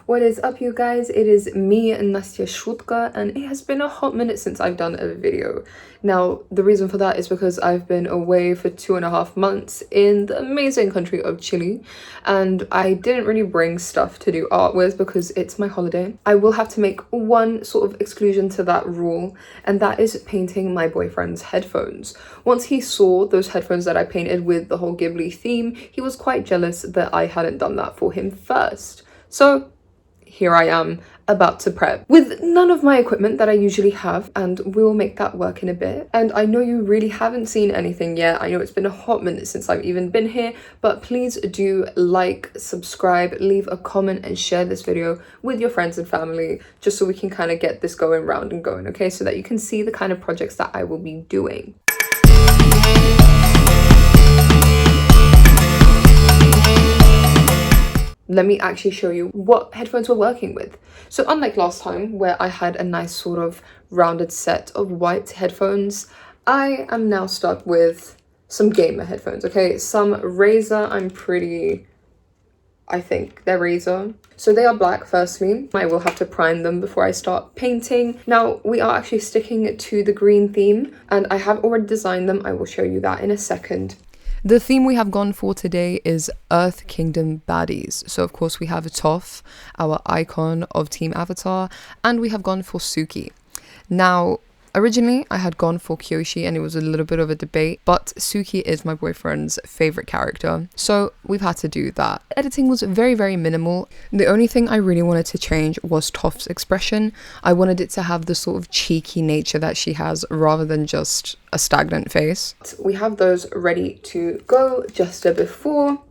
What is up, you guys? It is me, Nastya Shutka, and it has been a hot minute since I've done a video. Now, the reason for that is because I've been away for 2.5 months in the amazing country of Chile, and I didn't really bring stuff to do art with because it's my holiday. I will have to make one sort of exclusion to that rule, and that is painting my boyfriend's headphones. Once he saw those headphones that I painted with the whole Ghibli theme, he was quite jealous that I hadn't done that for him first. So here I am, about to prep with none of my equipment that I usually have, and we'll make that work in a bit. And I know you really haven't seen anything yet. I know it's been a hot minute since I've even been here, but please do like, subscribe, leave a comment and share this video with your friends and family, just so we can kind of get this going round and going, okay? So that you can see the kind of projects that I will be doing. Let me actually show you what headphones we're working with. So unlike last time where I had a nice sort of rounded set of white headphones, I am now stuck with some gamer headphones, okay? Some Razer, I think they're Razer. So they are black firstly. I will have to prime them before I start painting. Now we are actually sticking to the green theme and I have already designed them. I will show you that in a second. The theme we have gone for today is Earth Kingdom baddies. So of course we have Toph, our icon of Team Avatar, and we have gone for Suki. Now, originally I had gone for Kyoshi and it was a little bit of a debate, but Suki is my boyfriend's favorite character, so we've had to do that. Editing was very, very minimal. The only thing I really wanted to change was Toph's expression. I wanted it to have the sort of cheeky nature that she has rather than just a stagnant face. We have those ready to go just before,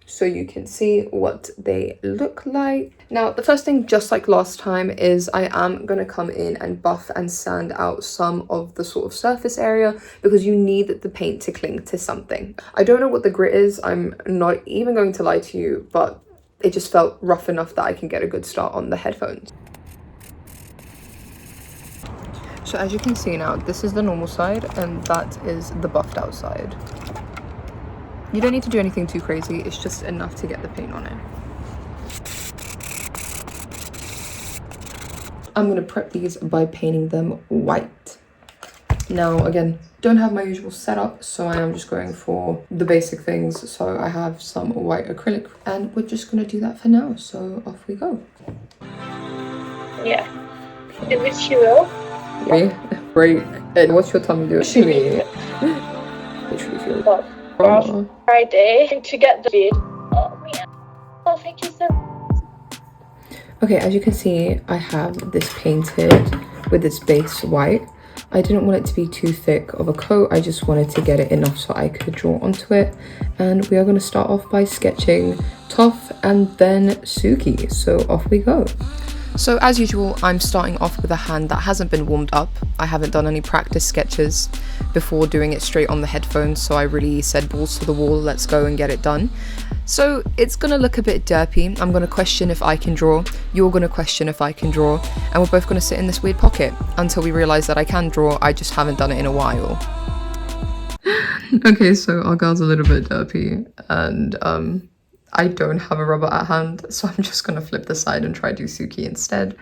so you can see what they look like. Now, the first thing, just like last time, is I am going to come in and buff and sand out some of the sort of surface area because you need the paint to cling to something. I don't know what the grit is, I'm not even going to lie to you, but it just felt rough enough that I can get a good start on the headphones. So as you can see now, this is the normal side and that is the buffed out side. You don't need to do anything too crazy, it's just enough to get the paint on it. I'm going to prep these by painting them white. Now again, don't have my usual setup, so I am just going for the basic things. So I have some white acrylic and we're just going to do that for now, so off we go. Yeah. Do it, she will. Break. And what's your tummy doing? Shimmy. Literally feel Friday to get the bead. Oh man. Oh, thank you so much. Okay, as you can see, I have this painted with this base white. I didn't want it to be too thick of a coat. I just wanted to get it enough so I could draw onto it. And we are going to start off by sketching Toph and then Suki. So off we go. So as usual, I'm starting off with a hand that hasn't been warmed up. I haven't done any practice sketches before doing it straight on the headphones, so I really said balls to the wall, let's go and get it done. So it's gonna look a bit derpy. I'm gonna question if I can draw, you're gonna question if I can draw, and we're both gonna sit in this weird pocket until we realize that I can draw, I just haven't done it in a while. Okay, so our girl's a little bit derpy, and I don't have a rubber at hand, so I'm just going to flip the side and try do Suki instead.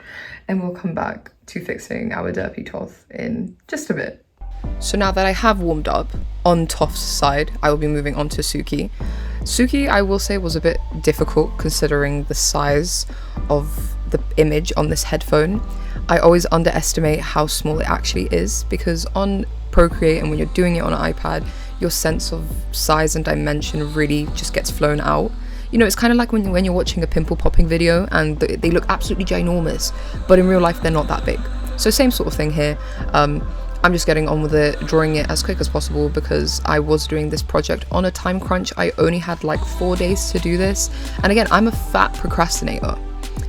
And we'll come back to fixing our derpy Toph in just a bit. So now that I have warmed up on Toph's side, I will be moving on to Suki. Suki, I will say, was a bit difficult considering the size of the image on this headphone. I always underestimate how small it actually is because on Procreate and when you're doing it on an iPad, your sense of size and dimension really just gets flown out. You know, it's kind of like when you're watching a pimple popping video and they look absolutely ginormous, but in real life they're not that big. So same sort of thing here. I'm just getting on with it, drawing it as quick as possible because I was doing this project on a time crunch. I only had like 4 days to do this. And again, I'm a fat procrastinator.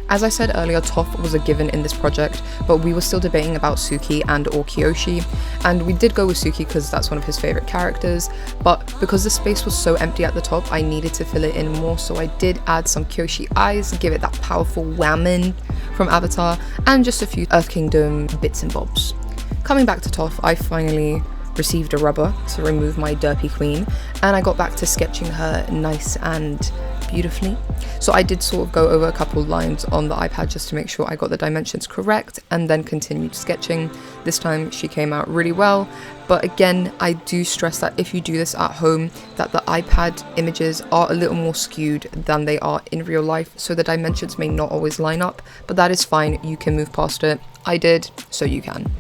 As I said earlier, Toph was a given in this project, but we were still debating about Suki and or Kyoshi, and we did go with Suki because that's one of his favorite characters, but because the space was so empty at the top, I needed to fill it in more, so I did add some Kyoshi eyes, give it that powerful whammon from Avatar, and just a few Earth Kingdom bits and bobs. Coming back to Toph, I finally received a rubber to remove my derpy queen, and I got back to sketching her nice and beautifully. So I did sort of go over a couple lines on the iPad just to make sure I got the dimensions correct, and then continued sketching. This time she came out really well, but again, I do stress that if you do this at home, that the iPad images are a little more skewed than they are in real life, so the dimensions may not always line up, but that is fine, you can move past it. I did, so you can.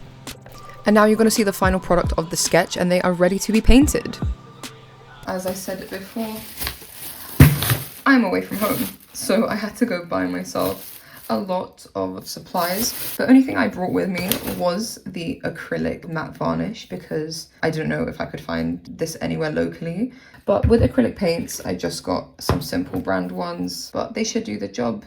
And now you're going to see the final product of the sketch, and they are ready to be painted. As I said before, I'm away from home, so I had to go buy myself a lot of supplies. The only thing I brought with me was the acrylic matte varnish, because I didn't know if I could find this anywhere locally. But with acrylic paints, I just got some simple brand ones, but they should do the job.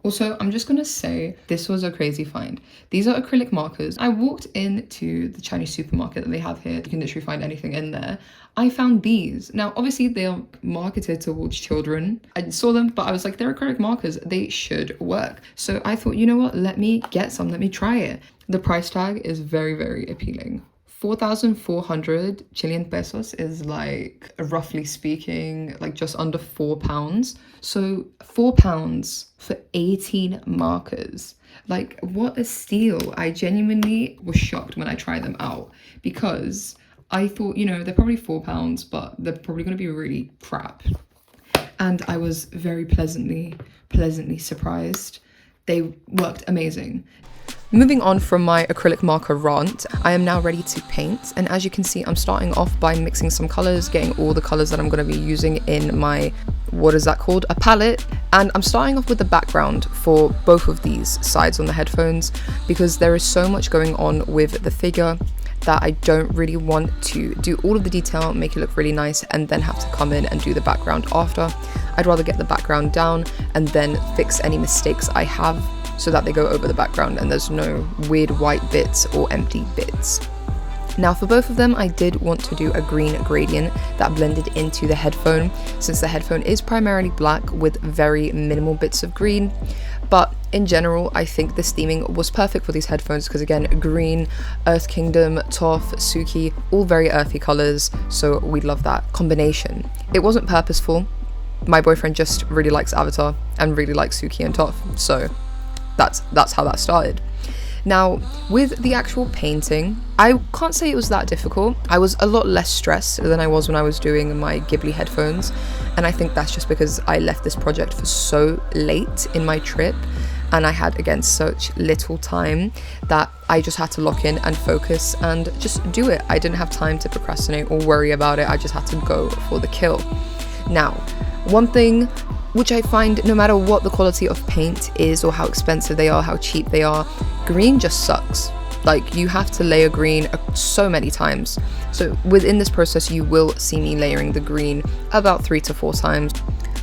Also, I'm just gonna say, this was a crazy find. These are acrylic markers. I walked into the Chinese supermarket that they have here. You can literally find anything in there. I found these. Now, obviously they are marketed towards children. I saw them, but I was like, they're acrylic markers. They should work. So I thought, you know what? Let me get some, let me try it. The price tag is very, very appealing. 4,400 Chilean pesos is like, roughly speaking, like just under £4. So £4 for 18 markers. Like, what a steal. I genuinely was shocked when I tried them out, because I thought, you know, they're probably £4, but they're probably going to be really crap. And I was very pleasantly surprised. They worked amazing. Moving on from my acrylic marker rant, I am now ready to paint, and as you can see, I'm starting off by mixing some colors, getting all the colors that I'm going to be using in my, what is that called, a palette. And I'm starting off with the background for both of these sides on the headphones, because there is so much going on with the figure that I don't really want to do all of the detail, make it look really nice, and then have to come in and do the background after. I'd rather get the background down and then fix any mistakes I have, so that they go over the background and there's no weird white bits or empty bits. Now for both of them, I did want to do a green gradient that blended into the headphone, since the headphone is primarily black with very minimal bits of green. But in general, I think this theming was perfect for these headphones, because again, green, Earth Kingdom, Toph, Suki, all very earthy colors, so we love that combination. It wasn't purposeful. My boyfriend just really likes Avatar and really likes Suki and Toph, so that's how that started. Now, with the actual painting, I can't say it was that difficult. I was a lot less stressed than I was when I was doing my Ghibli headphones, and I think that's just because I left this project for so late in my trip, and I had, again, such little time that I just had to lock in and focus and just do it. I didn't have time to procrastinate or worry about it. I just had to go for the kill. Now, one thing which I find, no matter what the quality of paint is or how expensive they are, how cheap they are, green just sucks. Like, you have to layer green so many times. So within this process, you will see me layering the green about 3 to 4 times.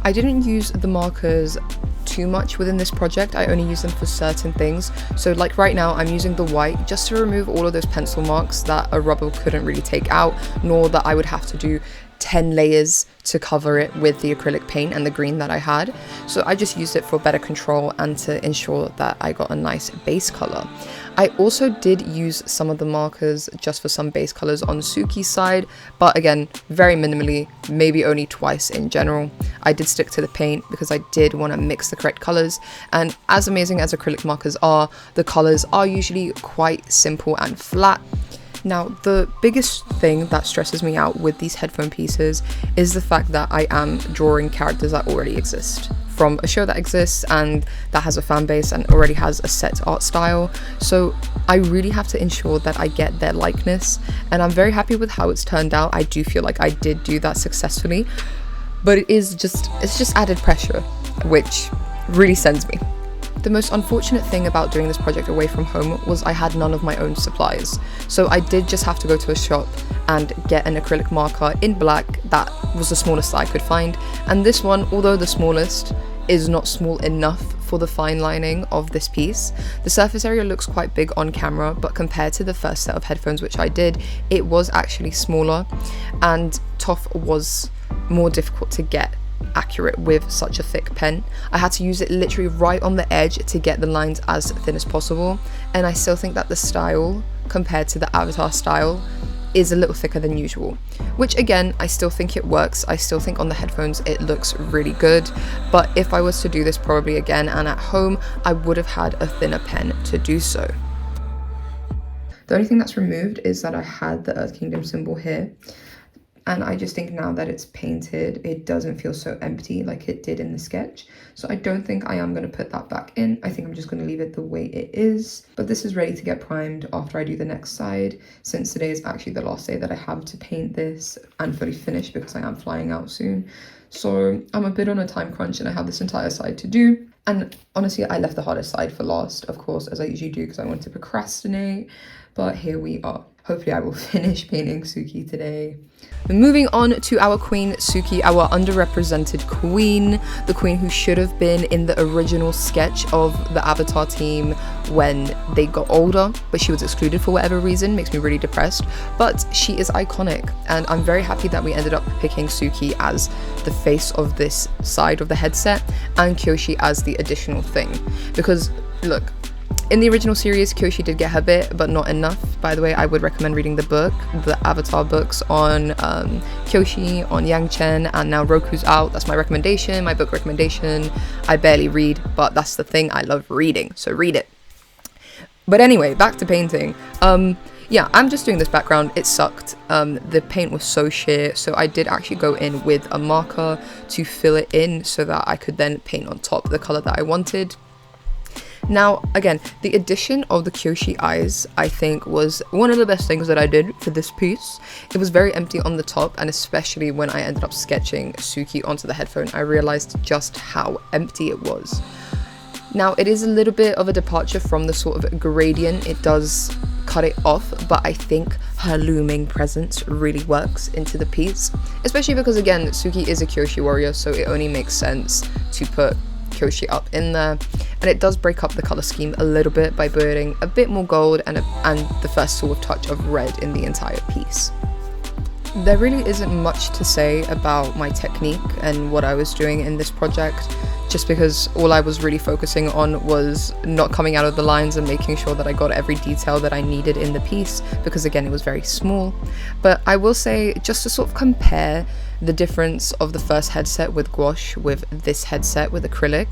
I didn't use the markers too much within this project. I only use them for certain things. So like right now, I'm using the white just to remove all of those pencil marks that a rubber couldn't really take out, nor that I would have to do 10 layers to cover it with the acrylic paint and the green that I had. So I just used it for better control and to ensure that I got a nice base color. I also did use some of the markers just for some base colors on Suki's side, but again, very minimally, maybe only twice in general. I did stick to the paint because I did want to mix the correct colors, and as amazing as acrylic markers are, the colors are usually quite simple and flat. Now, the biggest thing that stresses me out with these headphone pieces is the fact that I am drawing characters that already exist from a show that exists and that has a fan base and already has a set art style. So I really have to ensure that I get their likeness, and I'm very happy with how it's turned out. I do feel like I did do that successfully, but it's just added pressure, which really sends me. The most unfortunate thing about doing this project away from home was I had none of my own supplies. So I did just have to go to a shop and get an acrylic marker in black that was the smallest that I could find. And this one, although the smallest, is not small enough for the fine lining of this piece. The surface area looks quite big on camera, but compared to the first set of headphones which I did, it was actually smaller, and Toph was more difficult to get accurate with such a thick pen. I had to use it literally right on the edge to get the lines as thin as possible, and I still think that the style compared to the Avatar style is a little thicker than usual, which again, I still think it works. I still think on the headphones it looks really good, but if I was to do this probably again and at home, I would have had a thinner pen to do so. The only thing that's removed is that I had the Earth Kingdom symbol here. And I just think now that it's painted, it doesn't feel so empty like it did in the sketch. So I don't think I am going to put that back in. I think I'm just going to leave it the way it is. But this is ready to get primed after I do the next side, since today is actually the last day that I have to paint this and fully finish because I am flying out soon. So I'm a bit on a time crunch and I have this entire side to do. And honestly, I left the hardest side for last, of course, as I usually do because I want to procrastinate. But here we are. Hopefully I will finish painting Suki today. Moving on to our queen, Suki, our underrepresented queen, the queen who should have been in the original sketch of the Avatar team when they got older, but she was excluded for whatever reason. Makes me really depressed, but she is iconic, and I'm very happy that we ended up picking Suki as the face of this side of the headset and Kyoshi as the additional thing, because look, in the original series, Kyoshi did get her bit, but not enough. By the way, I would recommend reading the book, the Avatar books on Kyoshi, on Yang Chen, and now Roku's out. That's my recommendation, my book recommendation. I barely read, but that's the thing, I love reading, so read it. But anyway, back to painting. Yeah, I'm just doing this background. It sucked. The paint was so sheer, so I did actually go in with a marker to fill it in so that I could then paint on top the color that I wanted. Now, again, the addition of the Kyoshi eyes, I think, was one of the best things that I did for this piece. It was very empty on the top, and especially when I ended up sketching Suki onto the headphone, I realized just how empty it was. Now, it is a little bit of a departure from the sort of gradient. It does cut it off, but I think her looming presence really works into the piece, especially because, again, Suki is a Kyoshi warrior, so it only makes sense to put Kyoshi up in there, and it does break up the color scheme a little bit by putting a bit more gold and the first sort of touch of red in the entire piece. There really isn't much to say about my technique and what I was doing in this project, just because all I was really focusing on was not coming out of the lines and making sure that I got every detail that I needed in the piece, because again, it was very small. But I will say, just to sort of compare the difference of the first headset with gouache with this headset with acrylic,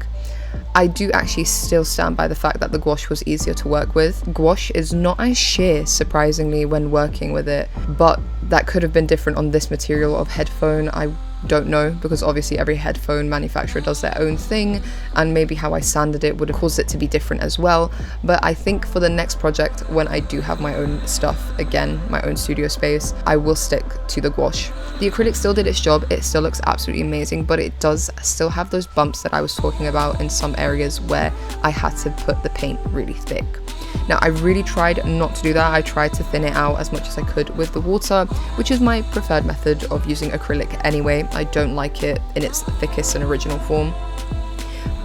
I do actually still stand by the fact that the gouache was easier to work with. Gouache is not as sheer, surprisingly, when working with it, but that could have been different on this material of headphone. I don't know, because obviously every headphone manufacturer does their own thing, and maybe how I sanded it would have caused it to be different as well. But I think for the next project, when I do have my own stuff again, my own studio space, I will stick to the gouache. The acrylic still did its job, it still looks absolutely amazing, but it does still have those bumps that I was talking about in some areas where I had to put the paint really thick. Now, I really tried not to do that. I tried to thin it out as much as I could with the water, which is my preferred method of using acrylic anyway. I don't like it in its thickest and original form,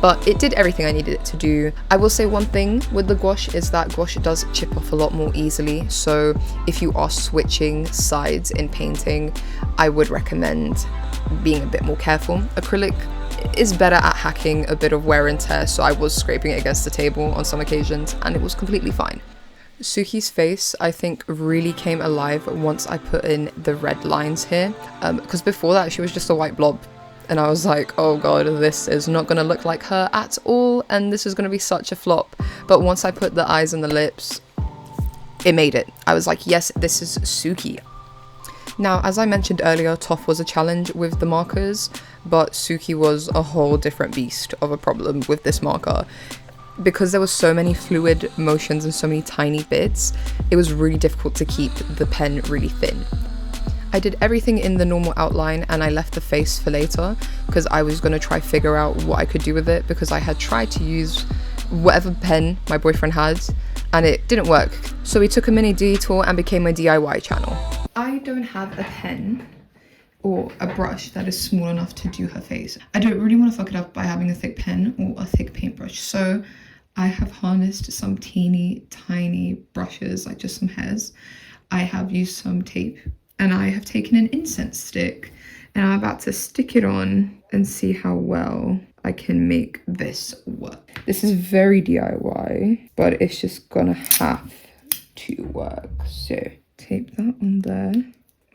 but it did everything I needed it to do. I will say one thing with the gouache is that gouache does chip off a lot more easily, so if you are switching sides in painting, I would recommend being a bit more careful. Acrylic is better at hacking a bit of wear and tear, so I was scraping it against the table on some occasions and it was completely fine. Suki's face, I think, really came alive once I put in the red lines here, because before that she was just a white blob, and I was like, oh god, this is not gonna look like her at all, and this is gonna be such a flop. But once I put the eyes and the lips, it made it. I was like, yes, this is Suki. Now, as I mentioned earlier, Toph was a challenge with the markers, but Suki was a whole different beast of a problem with this marker. Because there was so many fluid motions and so many tiny bits, it was really difficult to keep the pen really thin. I did everything in the normal outline and I left the face for later because I was going to try figure out what I could do with it, because I had tried to use whatever pen my boyfriend had and it didn't work. So we took a mini detour and became a DIY channel. I don't have a pen or a brush that is small enough to do her face. I don't really want to fuck it up by having a thick pen or a thick paintbrush, so I have harnessed some teeny tiny brushes, like just some hairs. I have used some tape and I have taken an incense stick and I'm about to stick it on and see how well I can make this work. This is very DIY, but it's just gonna have to work. So tape that on there.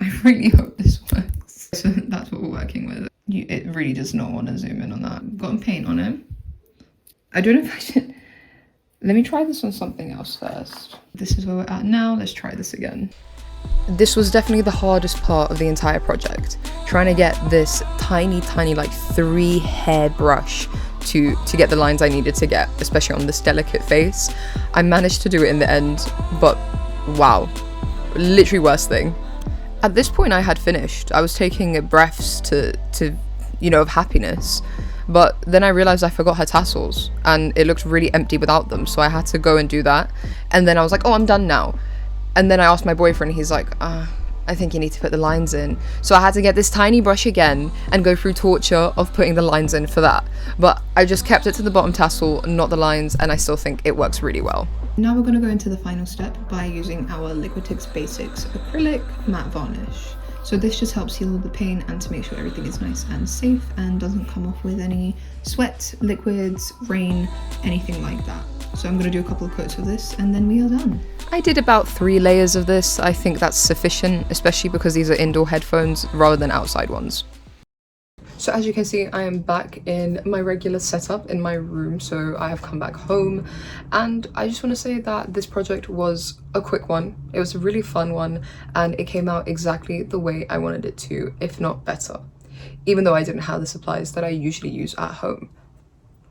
I really hope this works. So that's what we're working with. It really does not want to zoom in on that. I've got paint on it. I don't know if I should... Let me try this on something else first. This is where we're at now. Let's try this again. This was definitely the hardest part of the entire project. Trying to get this tiny, like 3-hair brush to get the lines I needed to get, especially on this delicate face. I managed to do it in the end, but wow, literally worst thing. At this point I had finished. I was taking breaths to you know, of happiness. But then I realized I forgot her tassels and it looked really empty without them. So I had to go and do that. And then I was like, oh, I'm done now. And then I asked my boyfriend, he's like, I think you need to put the lines in. So I had to get this tiny brush again and go through torture of putting the lines in for that. But I just kept it to the bottom tassel, not the lines, and I still think it works really well. Now we're going to go into the final step by using our Liquitex Basics Acrylic Matte Varnish. So this just helps heal the paint and to make sure everything is nice and safe and doesn't come off with any sweat, liquids, rain, anything like that. So I'm going to do a couple of coats of this and then we are done. I did about 3 layers of this. I think that's sufficient, especially because these are indoor headphones rather than outside ones. So as you can see, I am back in my regular setup in my room. So I have come back home and I just want to say that this project was a quick one. It was a really fun one and it came out exactly the way I wanted it to, if not better, even though I didn't have the supplies that I usually use at home.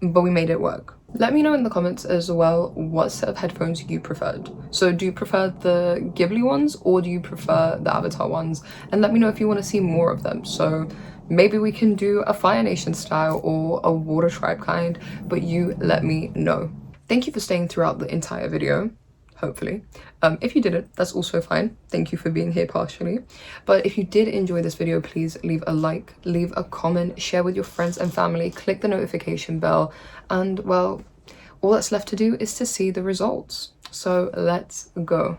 But we made it work. Let me know in the comments as well what set of headphones you preferred. So do you prefer the Ghibli ones or do you prefer the Avatar ones? And let me know if you want to see more of them. So maybe we can do a Fire Nation style or a Water Tribe kind, but you let me know. Thank you for staying throughout the entire video, hopefully. If you didn't, that's also fine. Thank you for being here partially. But if you did enjoy this video, please leave a like, leave a comment, share with your friends and family, click the notification bell, and well, all that's left to do is to see the results. So let's go.